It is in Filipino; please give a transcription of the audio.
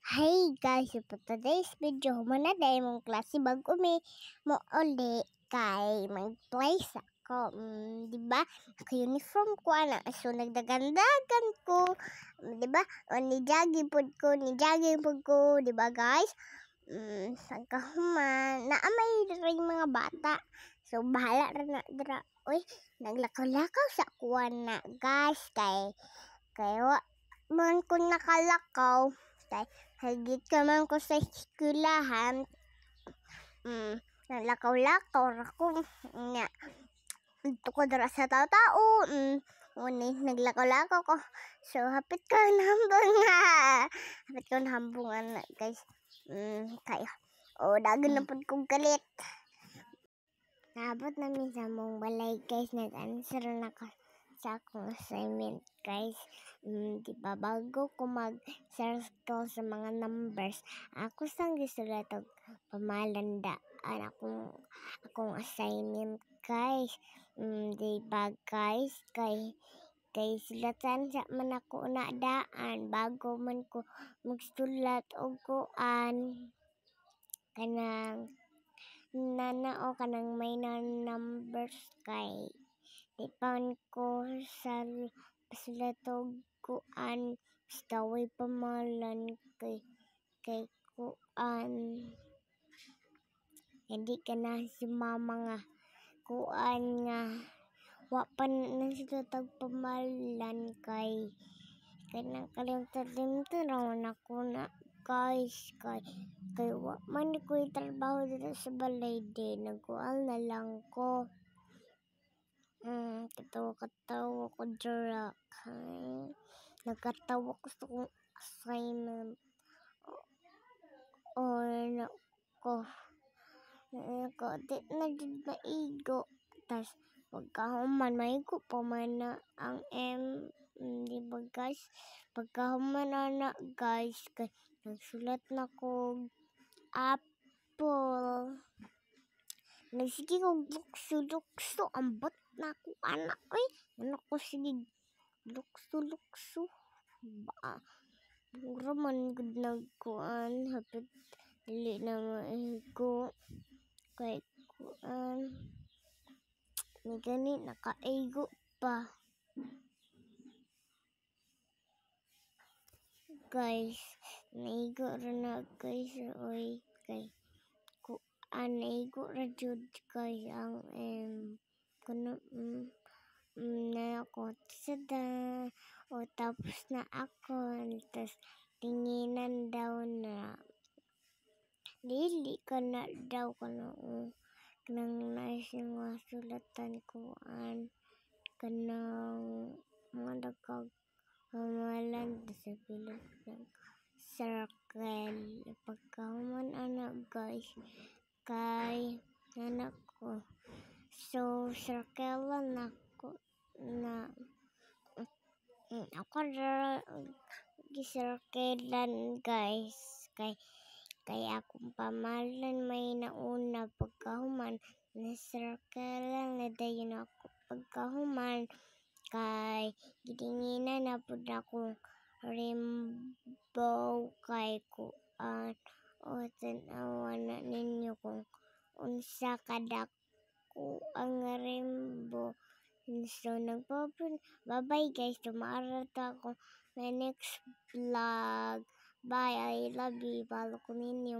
Hey guys, for today's video, manaday mong klase bago mo uli kay mag-place ako. Diba? Naka-uniform ko ana. So nagdagandagan ko. Diba? O ni jogging pod ko, diba guys? Pagkahuman, naamay rin mga bata. So bahala ra na dira. Uy, naglakaw-lakaw sa kuwan na guys kay man ko nakalakaw kay hagit ka man ko sa eskwelahan. Nalakaw-lakaw ra ko nya dito ko dira sa tao-tao. Naglakaw-lakaw ko. So hapit ko nahambungan na guys. Kayo. Dagan na pud kong galit. Naabot namin sa mong balay guys. Nag-answer na ko sa akong assignment guys. Diba bago ko mag-circle sa mga numbers, ako sang gisulat og pamalandaan akong assignment guys. Diba guys, kay sulatan sa man ako na daan bago man ko magsulat og kuan kanang nanao kanang may numbers kay di pa ko sa sulat og kuan basta way pamalan kay kuan hindi ka na si mama nga kuan nga wa pa na sila pamalan kay kalimtan raw ako na guys kay wa man ko trabaho dito sa balay din nagkuan na lang ko. Katawa ko dira kay nagkatawa ko sa kong assignment nako di na jud maigo tas pagkahuman maigo pa man na ang di ba guys pagkahuman na guys kay nagsulat na ko apple. Nagsige kog lukso ambot na ako anak ano ko sige lukso ba mura man gud nagkuan hapit dili na maigo kay kuan ni gani nakaigo pa guys. Naigo ra na guys oy kay kuan naigo ra jud guys ang kuno na ako sada tapos na ako tas tinginan daw na dili ka na daw kanang nice yung mga sulatan kuan kanang mga pamalan sa pilit ng circle pagkahuman anak guys kay anak ko so circle na ako na ako ra gisirkelan guys kay akong pamalan may nauna pagkahuman na circle na dayon ako pagkahuman kay gidinginan na pud ako rainbow kay kuan tanawa na ninyo kung unsa kadako ang rainbow. So bye guys tumaara ta ako my next vlog. Bye, I love you. Follow ko ninyo.